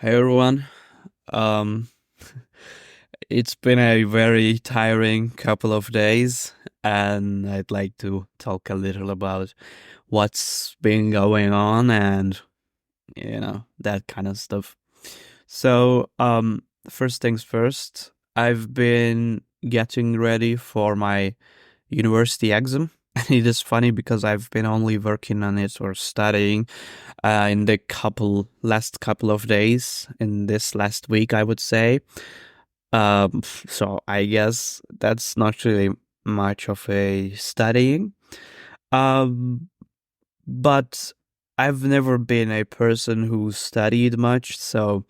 Hey everyone. Um, it's been a very tiring couple of days, and I'd like to talk a little about what's been going on and that kind of stuff. First things first, I've been getting ready for my university exam. And it is funny because I've been only working on it or studying in the last couple of days in this last week, I would say. So I guess that's not really much of a studying. Um, but I've never been a person who studied much, so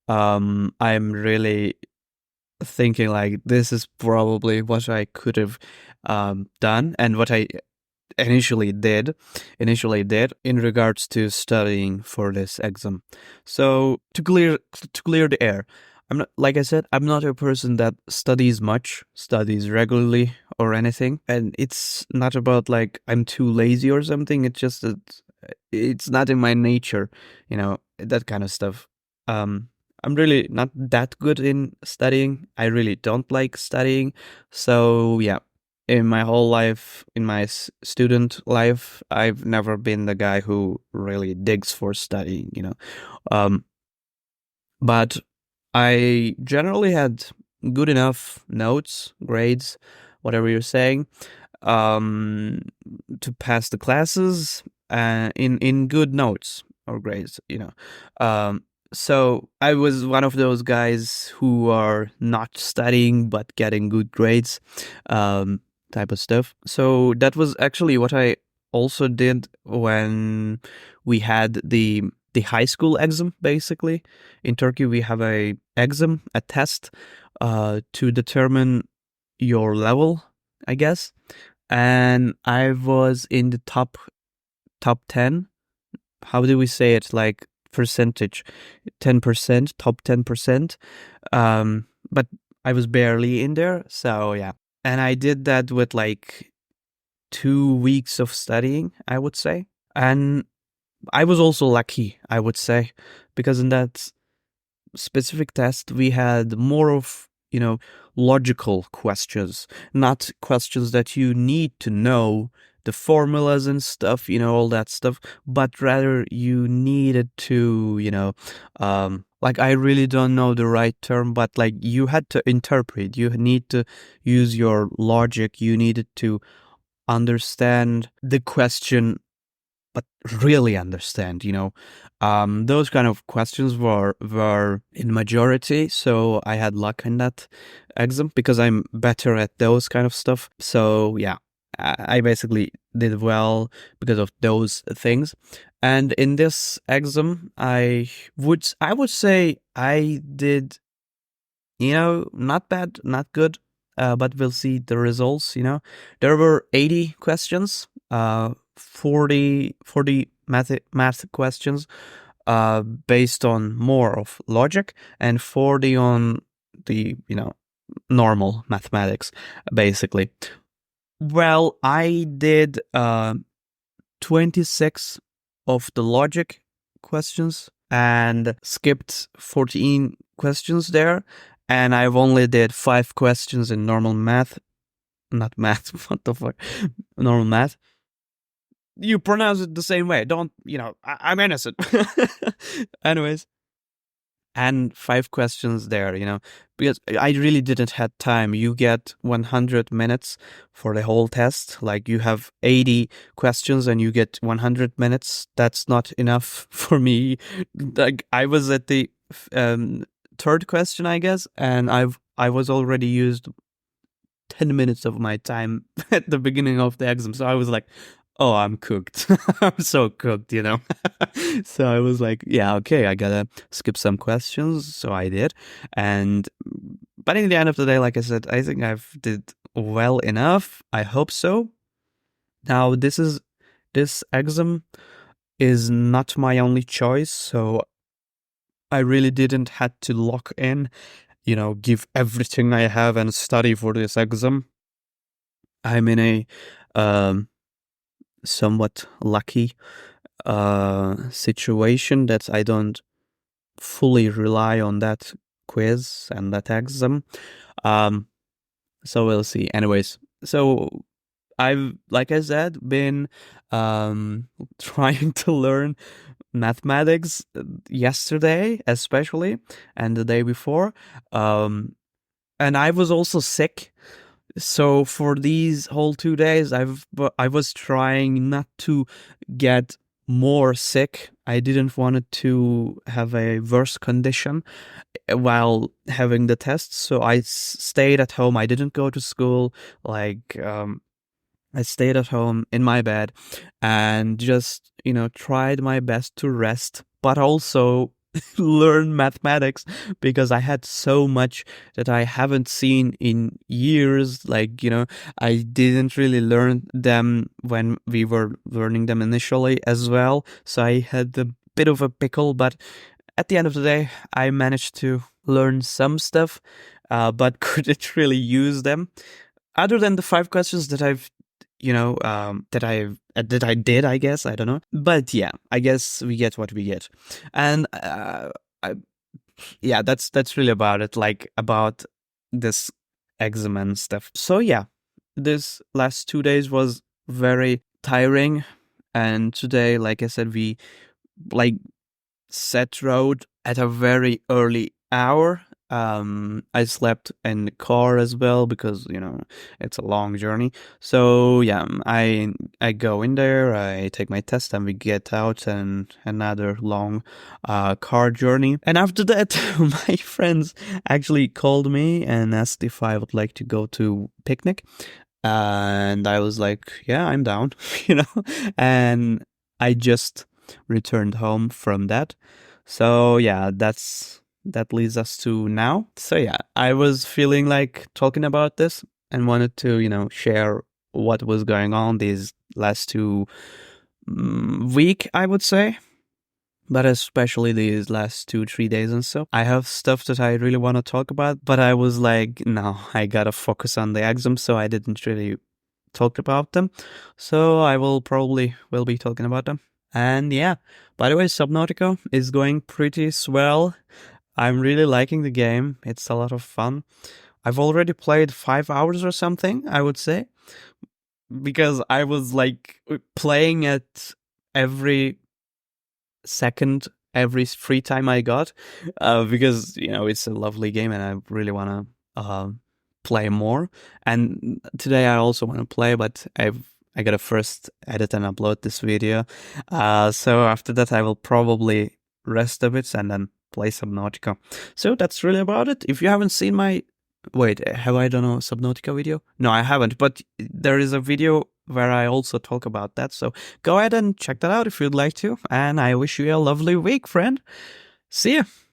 I'm really thinking like this is probably what I could have done and what I initially did in regards to studying for this exam. So to clear the air, I'm not, like I said, I'm not a person that studies much, studies regularly or anything, and it's not about like I'm too lazy or something. It's just that it's not in my nature, that kind of stuff. Um, I'm really not that good in studying. I really don't like studying. So yeah, in my whole life, in my student life, I've never been the guy who really digs for studying. Um, but I generally had good enough notes, grades, whatever you're saying, um, to pass the classes in good notes or grades. Um, so I was one of those guys who are not studying but getting good grades, um, type of stuff. So that was actually what I also did when we had the high school exam. Basically, in Turkey we have a exam, a test, to determine your level, I guess. And I was in the top 10. How do we say it? Like percentage, 10%, top 10%. But I was barely in there, so yeah. And I did that with like 2 weeks of studying, I would say. And I was also lucky, I would say, because in that specific test, we had more of, logical questions, not questions that you need to know the formulas and stuff, all that stuff, but rather you needed to, like I really don't know the right term, but like you had to interpret, you need to use your logic, you needed to understand the question but really understand. Those kind of questions were in majority, so I had luck in that exam because I'm better at those kind of stuff. So yeah, I basically did well because of those things. And in this exam, I would say I did, not bad, not good, but we'll see the results. There were 80 questions, 40 math questions, based on more of logic, and 40 on the, normal mathematics, basically. Well, I did 26 of the logic questions and skipped 14 questions there. And I've only did 5 questions in normal math. Not math, what the fuck? Normal math. You pronounce it the same way. Don't, I'm innocent. Anyways, and 5 questions there, because I really didn't had time. You get 100 minutes for the whole test. Like you have 80 questions and you get 100 minutes. That's not enough for me. Like I was at the third question, I guess, and I was already used 10 minutes of my time at the beginning of the exam. So I was like, oh, I'm cooked. I'm so cooked. So I was like, yeah, okay, I gotta skip some questions. So I did. And, but in the end of the day, like I said, I think I've did well enough. I hope so. Now, this exam is not my only choice. So I really didn't had to lock in, give everything I have and study for this exam. I'm in a, um, somewhat lucky situation that I don't fully rely on that quiz and that exam. Um, so we'll see. Anyways, so I've, like I said, been trying to learn mathematics yesterday, especially, and the day before. And I was also sick. So for these whole 2 days, I was trying not to get more sick. I didn't want it to have a worse condition while having the tests. So I stayed at home. I didn't go to school. Like, I stayed at home in my bed and just, tried my best to rest, but also learn mathematics because I had so much that I haven't seen in years. Like, I didn't really learn them when we were learning them initially as well. So I had a bit of a pickle, but at the end of the day, I managed to learn some stuff, but couldn't really use them. Other than the 5 questions that I've that I did, I guess. I don't know. But yeah, I guess we get what we get. And yeah, that's really about it, like about this exam and stuff. So yeah, this last 2 days was very tiring. And today, like I said, we like set road at a very early hour. I slept in the car as well because it's a long journey. So yeah, I go in there, I take my test, and we get out and another long car journey. And after that, my friends actually called me and asked if I would like to go to picnic, and I was like, yeah, I'm down, and I just returned home from that. So yeah, that leads us to now. So yeah, I was feeling like talking about this and wanted to, share what was going on these last 2 week, I would say. But especially these last 2-3 days and so. I have stuff that I really want to talk about, but I was like, no, I gotta focus on the exam, so I didn't really talk about them. So I will be talking about them. And yeah, by the way, Subnautica is going pretty swell. I'm really liking the game. It's a lot of fun. I've already played 5 hours or something, I would say, because I was like playing it every second, every free time I got, because it's a lovely game and I really want to play more. And today I also want to play, but I gotta first edit and upload this video. So after that, I will probably rest a bit and then play Subnautica. So that's really about it. If you haven't seen my... Wait, have I done a Subnautica video? No, I haven't, but there is a video where I also talk about that. So go ahead and check that out if you'd like to. And I wish you a lovely week, friend. See ya.